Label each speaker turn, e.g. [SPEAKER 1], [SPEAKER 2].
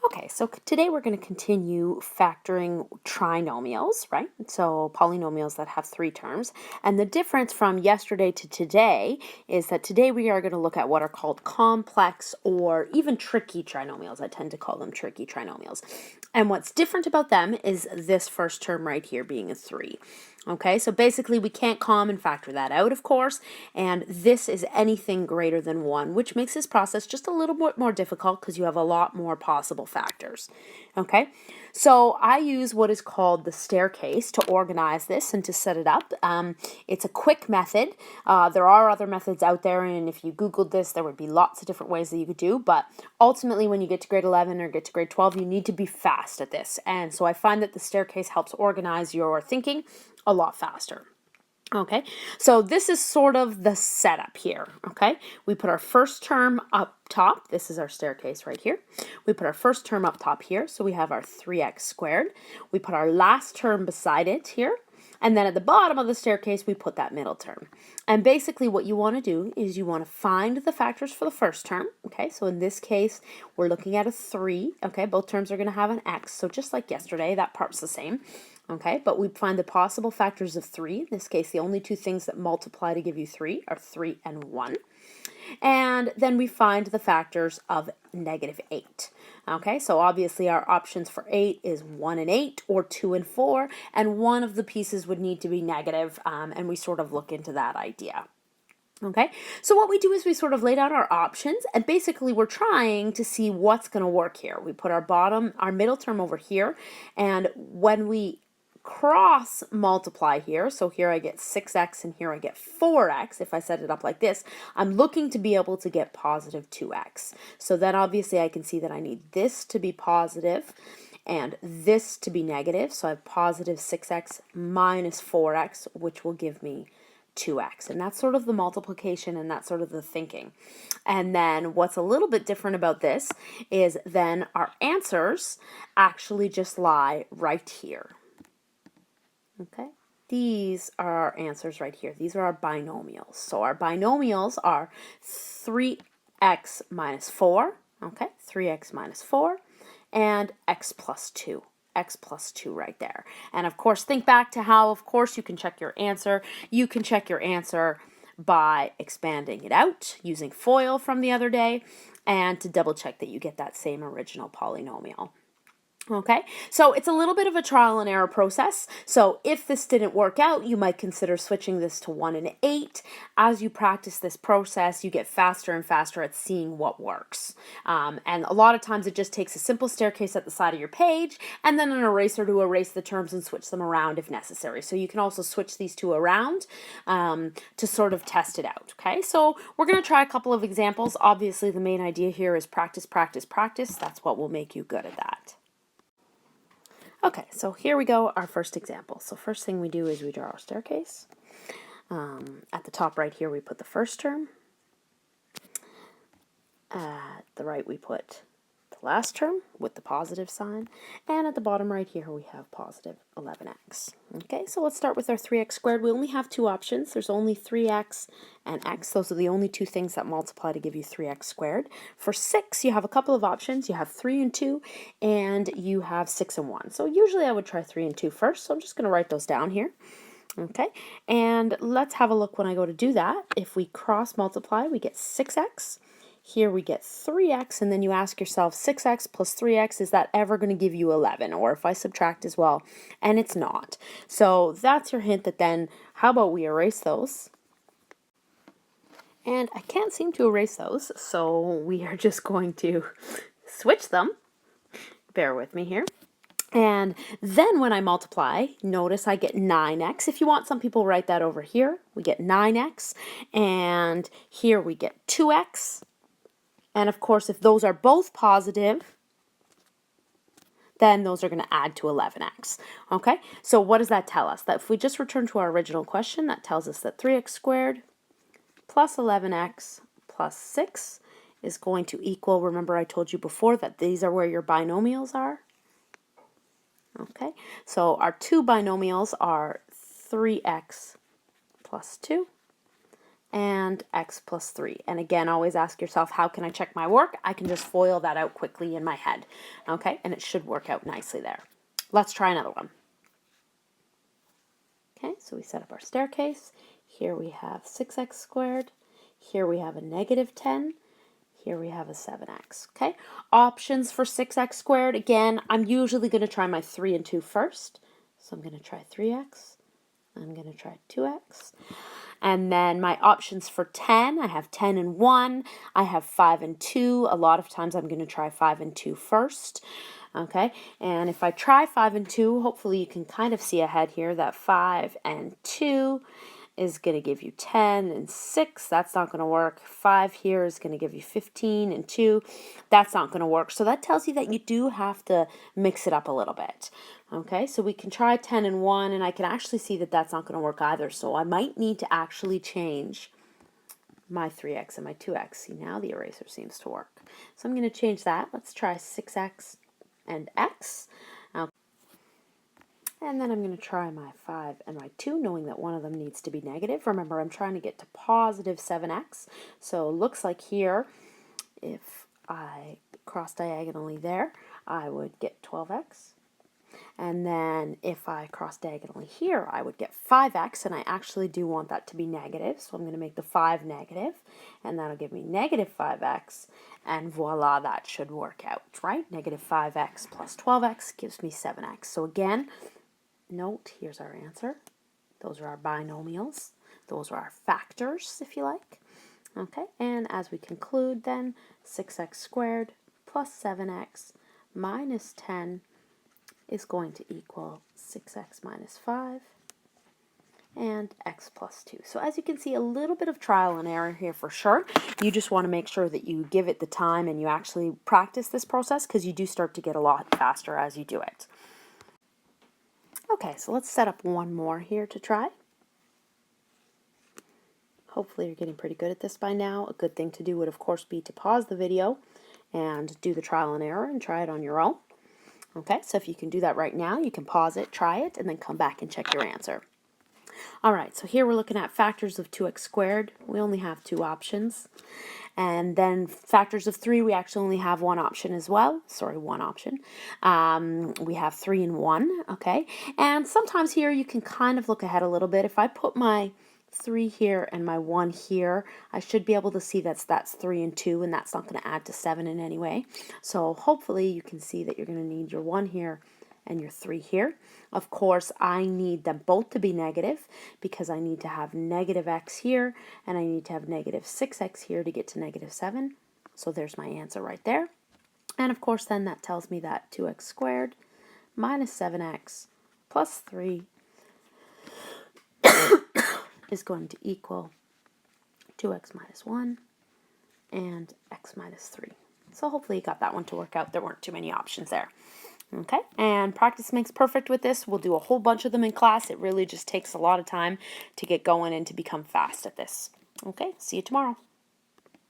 [SPEAKER 1] Okay, so today we're going to continue factoring trinomials, right? So polynomials that have three terms. And the difference from yesterday to today is that today we are going to look at what are called complex or even tricky trinomials. I tend to call them tricky trinomials. And what's different about them is this first term right here being a 3. Okay, so basically we can't common factor that out, of course, and this is anything greater than 1, which makes this process just a little bit more difficult because you have a lot more possible factors. Okay, so I use what is called the staircase to organize this and to set it up. It's a quick method. There are other methods out there, and if you Googled this, there would be lots of different ways that you could do, but ultimately when you get to grade 11 or get to grade 12, you need to be fast at this, and so I find that the staircase helps organize your thinking a lot faster. Okay, so this is sort of the setup here. Okay, we put our first term up top. This is our staircase right here. We put our first term up top here, so we have our 3x squared. We put our last term beside it here, and then at the bottom of the staircase we put that middle term. And basically what you want to do is you want to find the factors for the first term. Okay, so in this case we're looking at a 3. Okay, both terms are going to have an x, so just like yesterday, that part's the same. Okay, but we find the possible factors of 3. In this case, the only two things that multiply to give you 3 are 3 and 1. And then we find the factors of -8. Okay, so obviously our options for 8 is 1 and 8 or 2 and 4, and one of the pieces would need to be negative, and we sort of look into that idea. Okay, so what we do is we sort of laid out our options, and basically we're trying to see what's going to work here. We put our middle term over here, and when we cross multiply here, so here I get 6x and here I get 4x. If I set it up like this, I'm looking to be able to get positive 2x. So then obviously I can see that I need this to be positive and this to be negative. So I have positive 6x minus 4x, which will give me 2x, and that's sort of the multiplication, and that's sort of the thinking. And then what's a little bit different about this is then our answers actually just lie right here. Okay, these are our answers right here. These are our binomials. So our binomials are 3x minus 4, okay, 3x minus 4, and x plus 2. X plus 2 right there. And of course, think back to how, of course, you can check your answer. You can check your answer by expanding it out using FOIL from the other day, and to double check that you get that same original polynomial. Okay, so it's a little bit of a trial and error process. So if this didn't work out, you might consider switching this to 1 and 8. As you practice this process, you get faster and faster at seeing what works. And a lot of times it just takes a simple staircase at the side of your page and then an eraser to erase the terms and switch them around if necessary. So you can also switch these two around to sort of test it out. Okay, so we're going to try a couple of examples. Obviously, the main idea here is practice, practice, practice. That's what will make you good at that. Okay, so here we go, our first example. So first thing we do is we draw our staircase. At the top right here we put the first term. At the right we put the last term with the positive sign. And at the bottom right here we have positive 11x. Okay, so let's start with our 3x squared. We only have two options. There's only 3x and x. Those are the only two things that multiply to give you 3x squared. For 6, you have a couple of options. You have 3 and 2, and you have 6 and 1. So usually I would try 3 and 2 first, so I'm just going to write those down here. Okay, and let's have a look when I go to do that. If we cross multiply, we get 6x. Here we get 3x, and then you ask yourself, 6x plus 3x, is that ever going to give you 11? Or if I subtract as well, and it's not. So that's your hint that then, how about we erase those? And I can't seem to erase those, so we are just going to switch them. Bear with me here. And then when I multiply, notice I get 9x. If you want, some people write that over here. We get 9x, and here we get 2x. And of course, if those are both positive, then those are going to add to 11x. Okay, so what does that tell us? That if we just return to our original question, that tells us that 3x squared plus 11x plus 6 is going to equal, remember I told you before that these are where your binomials are. Okay, so our two binomials are 3x plus 2 and x plus 3. And again, always ask yourself, how can I check my work? I can just FOIL that out quickly in my head, okay? And it should work out nicely there. Let's try another one. Okay, so we set up our staircase. Here we have 6x squared. Here we have a negative 10. Here we have a 7x, okay? Options for 6x squared. Again, I'm usually going to try my 3 and 2 first. So I'm going to try 3x. I'm going to try 2x. And then my options for 10, I have 10 and 1. I have 5 and 2. A lot of times I'm going to try 5 and 2 first. Okay, and if I try 5 and 2, hopefully you can kind of see ahead here that 5 and 2 is going to give you 10 and 6. That's not going to work. 5 here is going to give you 15 and 2. That's not going to work. So that tells you that you do have to mix it up a little bit. Okay, so we can try 10 and 1, and I can actually see that that's not going to work either. So I might need to actually change my 3x and my 2x. See, now the eraser seems to work. So I'm going to change that. Let's try 6x and x. And then I'm going to try my 5 and my 2, knowing that one of them needs to be negative. Remember, I'm trying to get to positive 7x. So it looks like here, if I cross diagonally there, I would get 12x. And then if I cross diagonally here, I would get 5x, and I actually do want that to be negative, so I'm going to make the 5 negative, and that'll give me negative 5x, and voila, that should work out, right? Negative 5x plus 12x gives me 7x. So again, note, here's our answer. Those are our binomials. Those are our factors, if you like. Okay, and as we conclude then, 6x squared plus 7x minus 10 is going to equal 6x minus 5 and x plus 2. So as you can see, a little bit of trial and error here for sure. You just want to make sure that you give it the time and you actually practice this process, because you do start to get a lot faster as you do it. Okay, so let's set up one more here to try. Hopefully you're getting pretty good at this by now. A good thing to do would of course be to pause the video and do the trial and error and try it on your own. Okay, so if you can do that right now, you can pause it, try it, and then come back and check your answer. All right, so here we're looking at factors of 2x squared. We only have 2 options. And then factors of 3, we actually only have 1 option as well. Sorry, 1 option. We have 3 and 1, okay? And sometimes here you can kind of look ahead a little bit. If I put my 3 here and my 1 here, I should be able to see that's 3 and 2, and that's not going to add to 7 in any way. So hopefully you can see that you're going to need your 1 here and your 3 here. Of course, I need them both to be negative, because I need to have negative x here, and I need to have negative 6x here to get to negative 7. So there's my answer right there. And of course then that tells me that 2x squared minus 7x plus 3 is going to equal 2x minus 1 and x minus 3. So hopefully you got that one to work out. There weren't too many options there. Okay, and practice makes perfect with this. We'll do a whole bunch of them in class. It really just takes a lot of time to get going and to become fast at this. Okay, see you tomorrow.